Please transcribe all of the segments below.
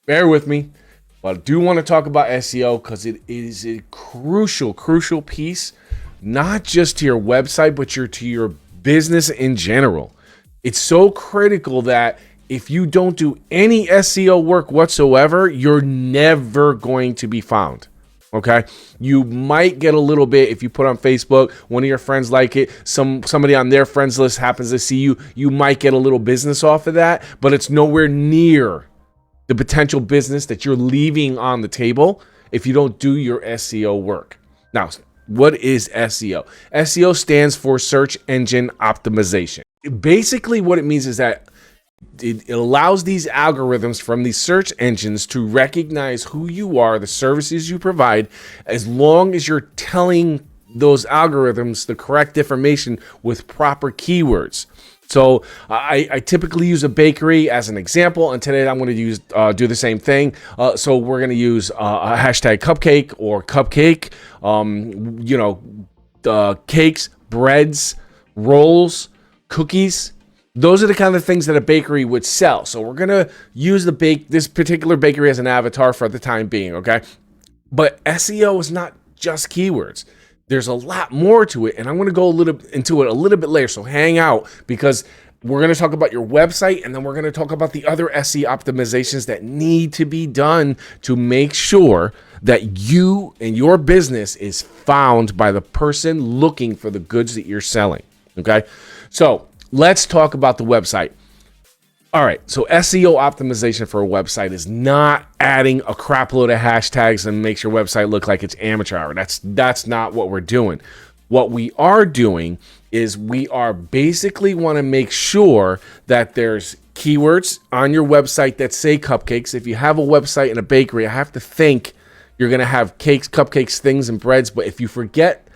bear with me, but I do want to talk about SEO because it is a crucial piece, not just to your website, but to your business in general. It's so critical that if you don't do any SEO work whatsoever, you're never going to be found. Okay, you might get a little bit if you put on Facebook, one of your friends like it, somebody on their friends list happens to see you might get a little business off of that, but it's nowhere near the potential business that you're leaving on the table if you don't do your SEO work. Now, what is SEO? SEO stands for search engine optimization. Basically, what it means is that it allows these algorithms from these search engines to recognize who you are, the services you provide, as long as you're telling those algorithms the correct information with proper keywords. So I typically use a bakery as an example, and today I'm going to do the same thing. So we're going to use a hashtag cupcake or cupcake, cakes, breads, rolls, cookies. Those are the kind of things that a bakery would sell. So we're going to use this particular bakery as an avatar for the time being, okay? But SEO is not just keywords. There's a lot more to it, and I'm going to go into it a little bit later. So hang out, because we're going to talk about your website, and then we're going to talk about the other SEO optimizations that need to be done to make sure that you and your business is found by the person looking for the goods that you're selling, okay? So let's talk about the website. All right, so SEO optimization for a website is not adding a crap load of hashtags and makes your website look like it's amateur hour. That's not what we're doing. What we are doing is we are basically want to make sure that there's keywords on your website that say cupcakes. If you have a website in a bakery, I have to think you're going to have cakes, cupcakes, things, and breads. But if you forget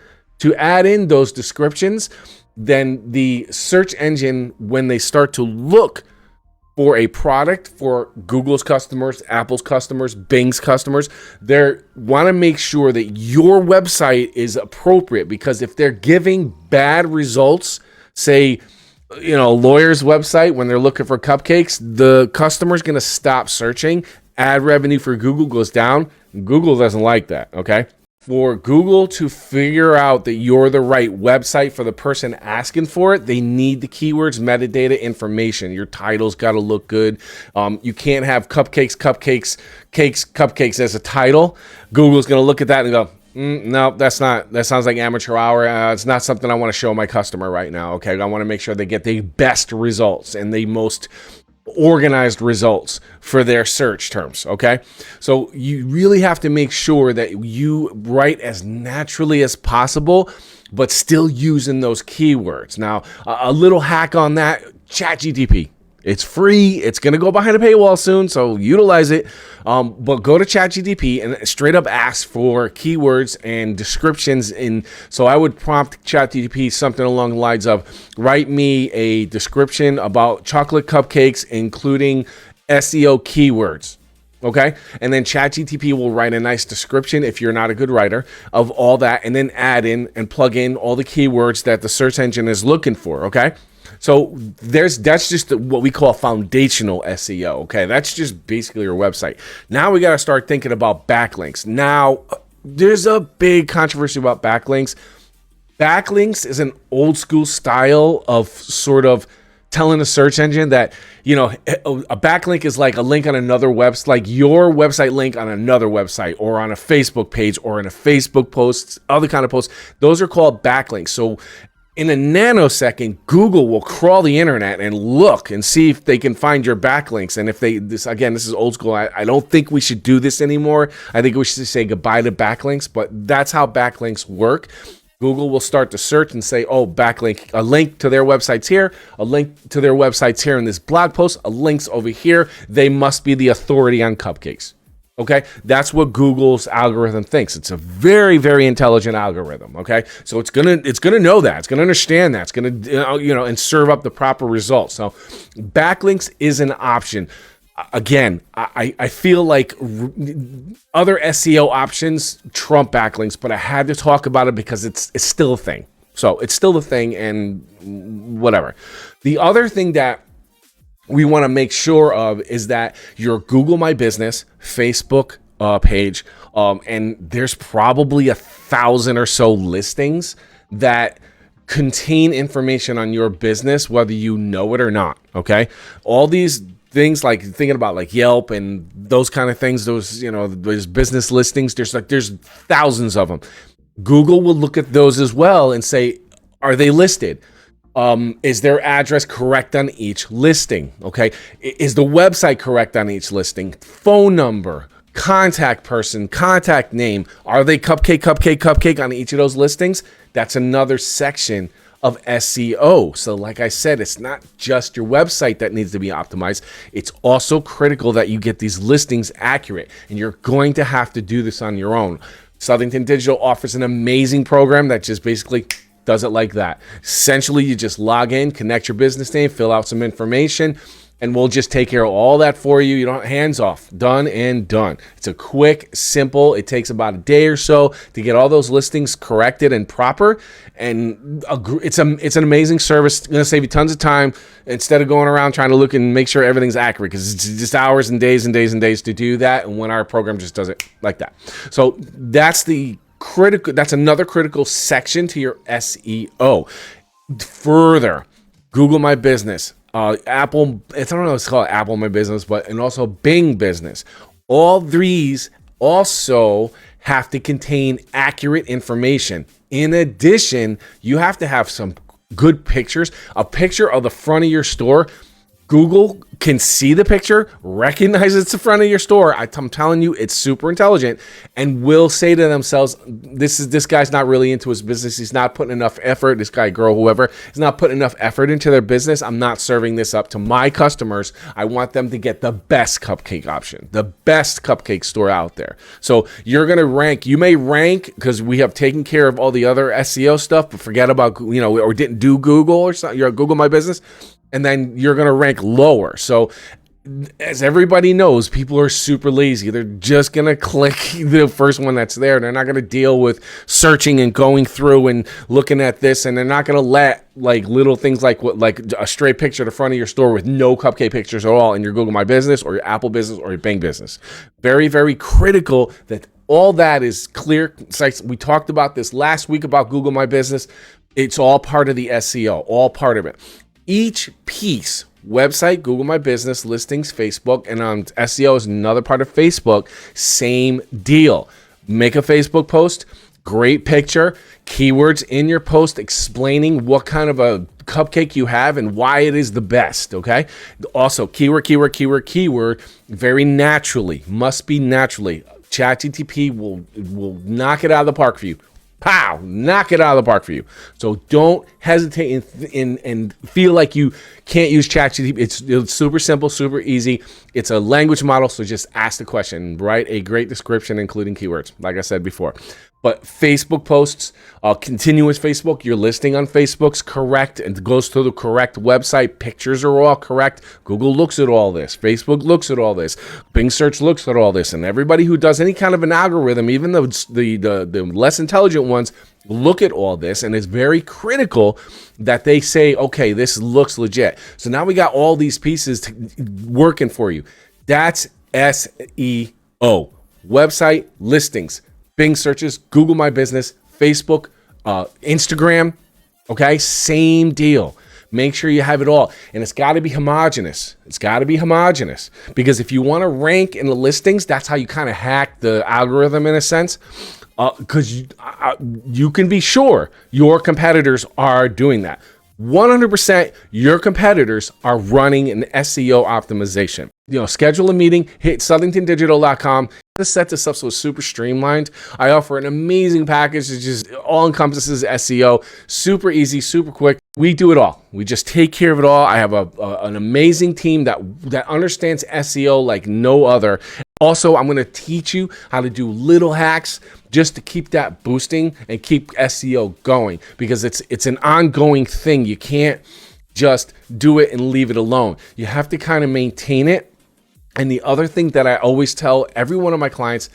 to add in those descriptions, then the search engine, when they start to look for a product for Google's customers, Apple's customers, Bing's customers, they want to make sure that your website is appropriate, because if they're giving bad results, say, a lawyer's website, when they're looking for cupcakes, the customer's going to stop searching. Ad revenue for Google goes down. Google doesn't like that, okay? For Google to figure out that you're the right website for the person asking for it, they need the keywords, metadata, information. Your title's got to look good. You can't have cupcakes as a title. Google's going to look at that and go, no, that sounds like amateur hour. It's not something I want to show my customer right now. Okay, I want to make sure they get the best results and the most organized results for their search terms. Okay, so you really have to make sure that you write as naturally as possible, but still using those keywords. Now, a little hack on that: ChatGPT. It's free. It's going to go behind a paywall soon, so utilize it. But go to ChatGPT and straight up ask for keywords and descriptions. So I would prompt ChatGPT something along the lines of, write me a description about chocolate cupcakes, including SEO keywords. Okay, and then ChatGPT will write a nice description, if you're not a good writer, of all that, and then add in and plug in all the keywords that the search engine is looking for. Okay. So that's just what we call foundational SEO. Okay, that's just basically your website. Now we got to start thinking about backlinks. Now, there's a big controversy about backlinks. Backlinks is an old school style of sort of telling a search engine that, a backlink is like a link on another website, like your website link on another website, or on a Facebook page, or in a Facebook post, other kind of posts. Those are called backlinks. So in a nanosecond, Google will crawl the internet and look and see if they can find your backlinks. And if this is old school. I don't think we should do this anymore. I think we should say goodbye to backlinks, but that's how backlinks work. Google will start to search and say, oh, backlink, a link to their websites here, a link to their websites here in this blog post, a link's over here. They must be the authority on cupcakes. Okay, that's what Google's algorithm thinks. It's a very, very intelligent algorithm. Okay, so it's gonna know that, it's gonna understand that, it's gonna and serve up the proper results. So backlinks is an option. Again, I feel like other SEO options trump backlinks, but I had to talk about it because it's still a thing. So it's still a thing, and whatever. The other thing that we want to make sure of is that your Google My Business Facebook page, and there's probably 1,000 or so listings that contain information on your business, whether you know it or not. Okay, all these things, like thinking about like Yelp and those kind of things, those, those business listings, there's thousands of them. Google will look at those as well and say, are they listed? Is their address correct on each listing? Okay. Is the website correct on each listing? Phone number, contact person, contact name. Are they cupcake on each of those listings? That's another section of SEO. So like I said, it's not just your website that needs to be optimized. It's also critical that you get these listings accurate, and you're going to have to do this on your own. Southington Digital offers an amazing program that just basically does it like that. Essentially, you just log in, connect your business name, fill out some information, and we'll just take care of all that for you. You don't, hands off, done and done. It's a quick, simple, it takes about a day or so to get all those listings corrected and proper. And it's an amazing service. It's gonna save you tons of time instead of going around trying to look and make sure everything's accurate, because it's just hours and days and days and days to do that. And when our program just does it like that. So that's another critical section to your SEO. Further, Google My Business, Apple, I don't know, it's called Apple My Business, and also Bing Business. All these also have to contain accurate information. In addition, you have to have some good pictures. A picture of the front of your store, Google can see the picture, recognize it's the front of your store. I'm telling you, it's super intelligent, and will say to themselves, this guy's not really into his business. He's not putting enough effort. This guy, girl, whoever, is not putting enough effort into their business. I'm not serving this up to my customers. I want them to get the best cupcake option, the best cupcake store out there. So you're going to rank. You may rank because we have taken care of all the other SEO stuff, but forget about, or didn't do Google or something. You're Google My Business. And then you're going to rank lower. So as everybody knows, people are super lazy. They're just going to click the first one that's there. They're not going to deal with searching and going through and looking at this. And they're not going to let like little things like a straight picture at the front of your store with no cupcake pictures at all in your Google My Business or your Apple Business or your Bing Business. Very, very critical that all that is clear. We talked about this last week about Google My Business. It's all part of the SEO, all part of it. Each piece, website, Google My Business, listings, Facebook, and on SEO is another part of Facebook, same deal. Make a Facebook post, great picture, keywords in your post explaining what kind of a cupcake you have and why it is the best, okay? Also, keyword, very naturally, must be naturally. ChatGPT will knock it out of the park for you. Pow! Knock it out of the park for you. So don't hesitate and feel like you can't use ChatGPT. It's super simple, super easy. It's a language model, so just ask the question. Write a great description, including keywords, like I said before. But Facebook posts, continuous Facebook, your listing on Facebook's correct and goes to the correct website. Pictures are all correct. Google looks at all this. Facebook looks at all this. Bing search looks at all this. And everybody who does any kind of an algorithm, even the less intelligent ones, look at all this. And it's very critical that they say, okay, this looks legit. So now we got all these pieces working for you. That's SEO. Website, listings, Bing searches, Google My Business, Facebook, Instagram, okay? Same deal. Make sure you have it all. And it's got to be homogenous. It's got to be homogenous. Because if you want to rank in the listings, that's how you kind of hack the algorithm in a sense. Because you can be sure your competitors are doing that. 100% your competitors are running an SEO optimization. Schedule a meeting, hit southingtondigital.com. To set this up so it's super streamlined. I offer an amazing package that just all encompasses SEO. Super easy, super quick. We do it all. We just take care of it all. I have an amazing team that understands SEO like no other. Also, I'm going to teach you how to do little hacks just to keep that boosting and keep SEO going, because it's an ongoing thing. You can't just do it and leave it alone. You have to kind of maintain it. And the other thing that I always tell every one of my clients,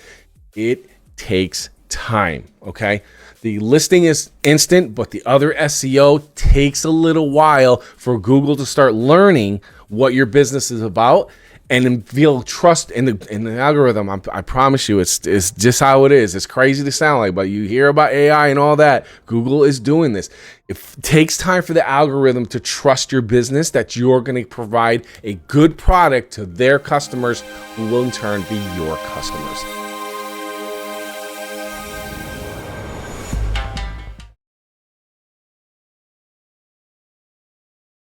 it takes time, okay? The listing is instant, but the other SEO takes a little while for Google to start learning what your business is about and then feel trust in the algorithm. I promise you, it's just how it is. It's crazy to sound like, but you hear about AI and all that. Google is doing this. It takes time for the algorithm to trust your business, that you're going to provide a good product to their customers, who will in turn be your customers.